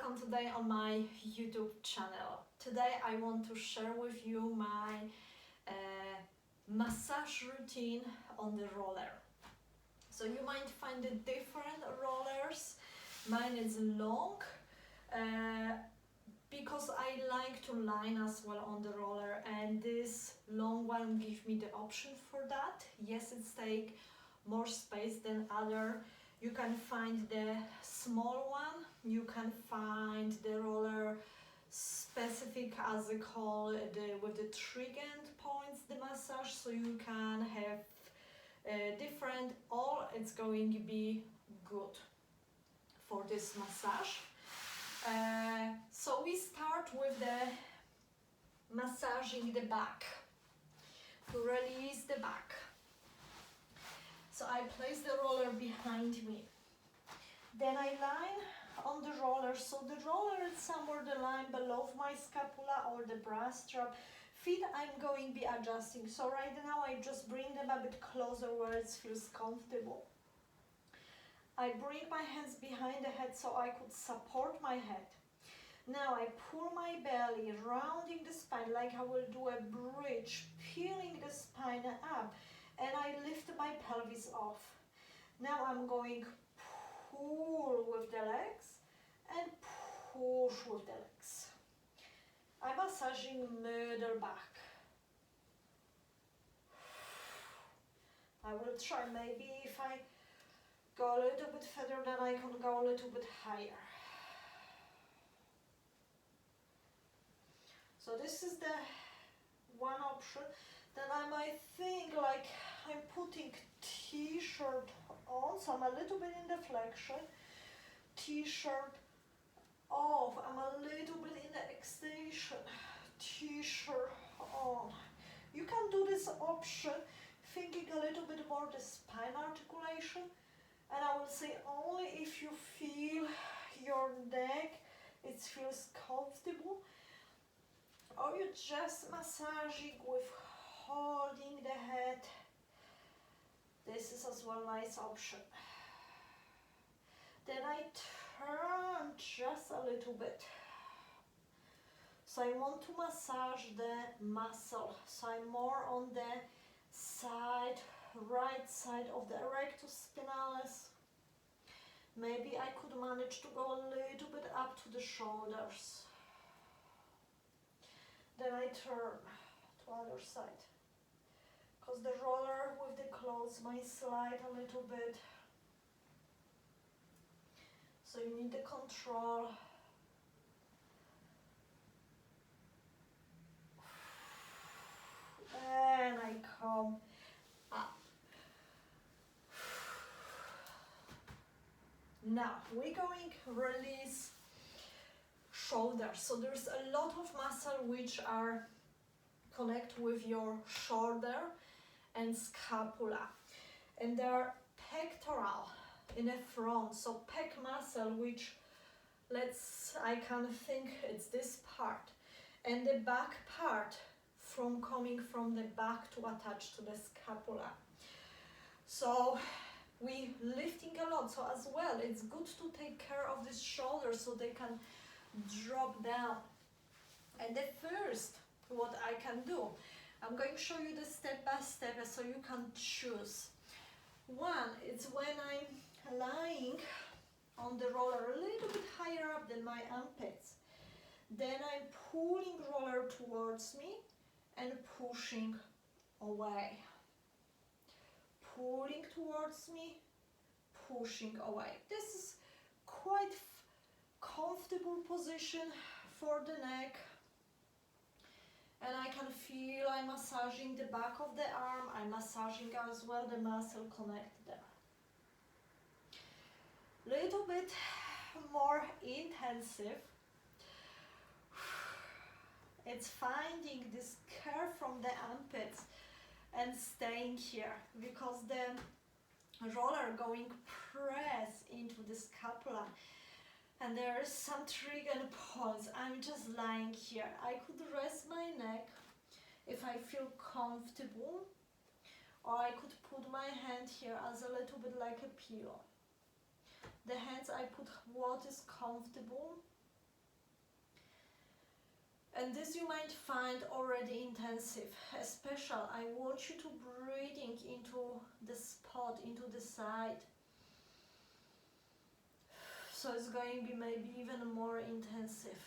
welcome today on my YouTube channel. Today I want to share with you my massage routine on the roller. So you might find the different rollers. Mine is long because I like to line as well on the roller, and this long one gives me the option for that. Yes, it's take more space than other. You can find the small one, you can find the roller specific as they call with the trigger points, the massage, so you can have different, all it's going to be good for this massage. So we start with the massaging the back to release the back. So I place the roller behind me. Then I line on the roller. So the roller is somewhere the line below my scapula or the bra strap. Feet I'm going to be adjusting. So right now I just bring them a bit closer where it feels comfortable. I bring my hands behind the head so I could support my head. Now I pull my belly, rounding the spine like I will do a bridge, peeling the spine up. And I lift my pelvis off. Now I'm going pull with the legs and push with the legs. I'm massaging middle back. I will try, maybe if I go a little bit further, then I can go a little bit higher. So this is the one option. Then I might think like I'm putting t-shirt on, so I'm a little bit in the flexion, t-shirt off, I'm a little bit in the extension, t-shirt on. You can do this option thinking a little bit more the spine articulation, and I will say only if you feel your neck, it feels comfortable, or you're just massaging with holding the head. This is as well a nice option. Then I turn just a little bit. So I want to massage the muscle. So I'm more on the side, right side of the rectus spinalis. Maybe I could manage to go a little bit up to the shoulders. Then I turn to other side. Because the roller with the clothes might slide a little bit. So you need the control. And I come up. Now we're going to release shoulders. So there's a lot of muscle which are connect with your shoulder and scapula, and there are pectoral in the front, so pec muscle, which I can think it's this part, and the back part from coming from the back to attach to the scapula. So we lifting a lot, so as well it's good to take care of these shoulders so they can drop down. And the first what I can do, I'm going to show you the step by step so you can choose. One, it's when I'm lying on the roller a little bit higher up than my armpits. Then I'm pulling roller towards me and pushing away. Pulling towards me, pushing away. This is quite comfortable position for the neck. And I can feel I'm massaging the back of the arm, I'm massaging as well the muscle connect there. Little bit more intensive. It's finding this curve from the armpits and staying here, because the roller going press into the scapula. And there is some trigger points. I'm just lying here. I could rest my neck if I feel comfortable, or I could put my hand here as a little bit like a pillow. The hands I put what is comfortable. And this you might find already intensive. Especially, I want you to breathing into the spot, into the side. So it's going to be maybe even more intensive.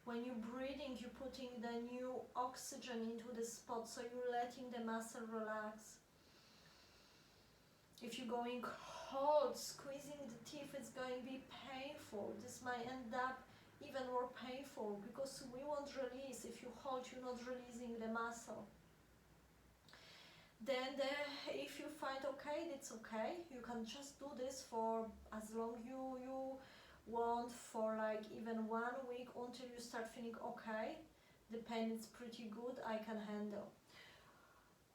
When you're breathing, you're putting the new oxygen into the spot, so you're letting the muscle relax. If you're going cold, squeezing the teeth, it's going to be painful. This might end up even more painful because we won't release. If you hold, you're not releasing the muscle. Then if you find okay, it's okay. You can just do this for as long you want, for like even 1 week, until you start feeling okay. The pain is pretty good, I can handle.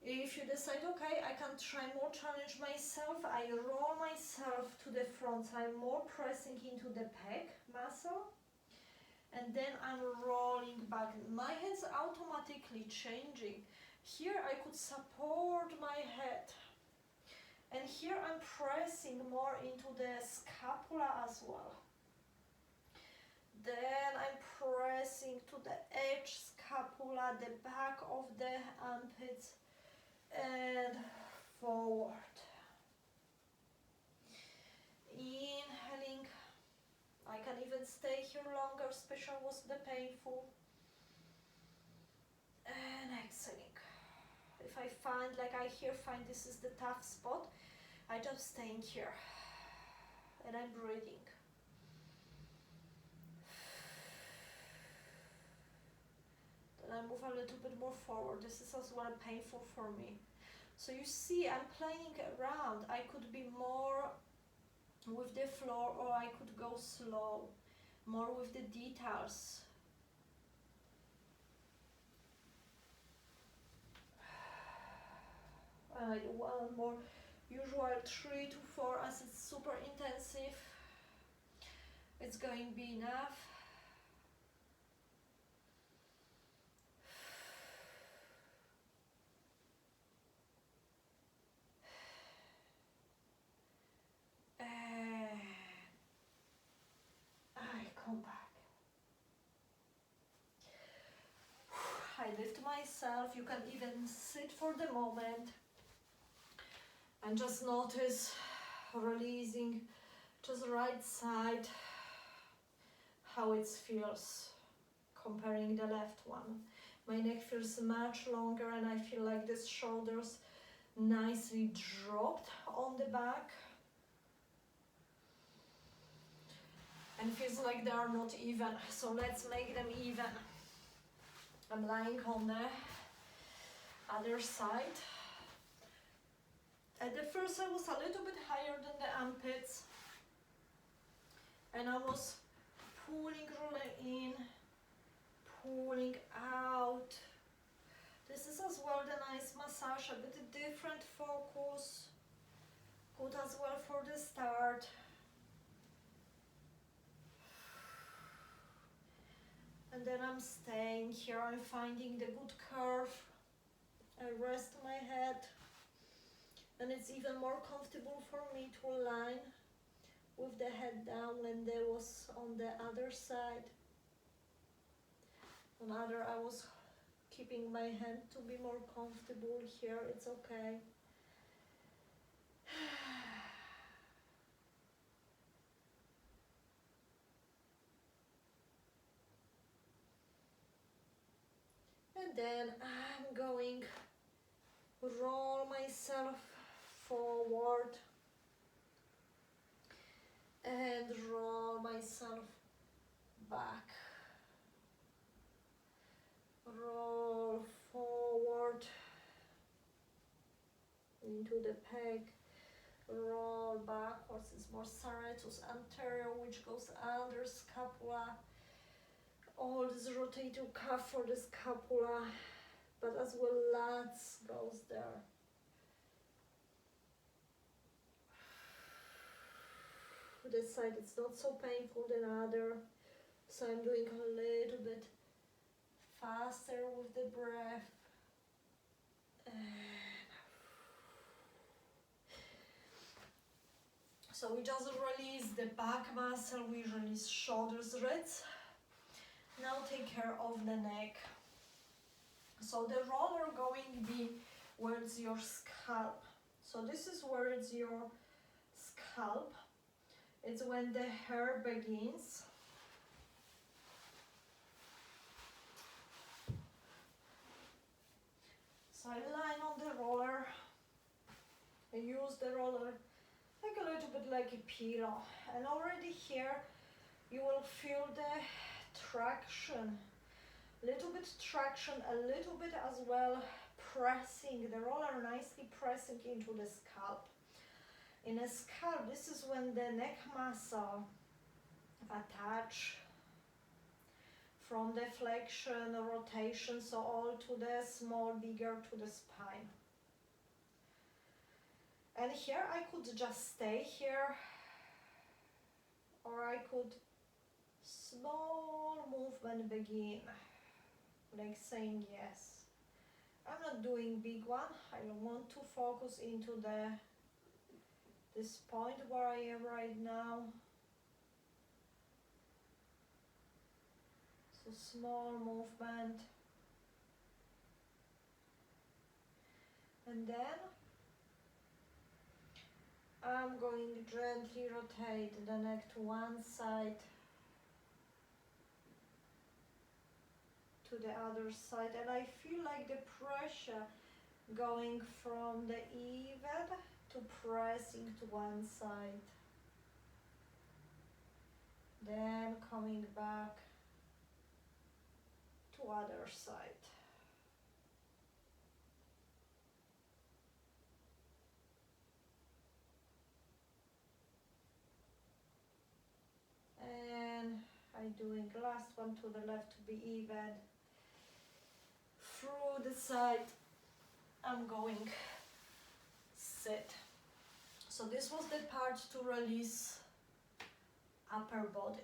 If you decide, okay, I can try more, challenge myself, I roll myself to the front, so I'm more pressing into the pec muscle, and then I'm rolling back. My hands automatically changing. Here I could support my head, and here I'm pressing more into the scapula as well. Then I'm pressing to the edge scapula, the back of the armpits, and forward. Inhaling. I can even stay here longer, especially was the painful. And exhaling. If I find, like I here find this is the tough spot, I just staying here. And I'm breathing. Then I move a little bit more forward. This is as well painful for me. So you see, I'm playing around. I could be more with the floor, or I could go slow, more with the details. I do one more, usual 3 to 4, as it's super intensive. It's going to be enough. I come back. I lift myself. You can even sit for the moment and just notice releasing just right side, how it feels comparing the left one. My neck feels much longer, and I feel like these shoulders nicely dropped on the back, and feels like they are not even, so let's make them even. I'm lying on the other side. At the first I was a little bit higher than the armpits, and I was pulling, rolling in, pulling out. This is as well the nice massage, a bit different focus, good as well for the start. And then I'm staying here, I'm finding the good curve. I rest my head, and it's even more comfortable for me to align with the head down when there was on the other side. On other, I was keeping my hand to be more comfortable. Here it's okay. And then I'm going roll myself forward and roll myself back. Roll forward into the pec, roll backwards. It's more serratus anterior, which goes under scapula. All this rotator cuff for the scapula, but as well lats goes there. This side it's not so painful than other, so I'm doing a little bit faster with the breath. So we just release the back muscle, we release shoulders, ribs. Now take care of the neck. So the roller going be towards your scalp. So this is where it's your scalp. It's when the hair begins. So I line on the roller. I use the roller like a little bit like a pillow. And already here you will feel the traction. Little bit traction, a little bit as well pressing, the roller nicely pressing into the scalp. In a scalp, this is when the neck muscle attach from the flexion, rotation, so all to the small, bigger to the spine. And here I could just stay here, or I could small movement begin, like saying yes. I'm not doing big one. I want to focus into this point where I am right now. So small movement. And then I'm going to gently rotate the neck to one side, to the other side, and I feel like the pressure going from the even to pressing to one side, then coming back to other side. And I'm doing last one to the left to be even. Through the side, I'm going sit. So this was the part to release upper body.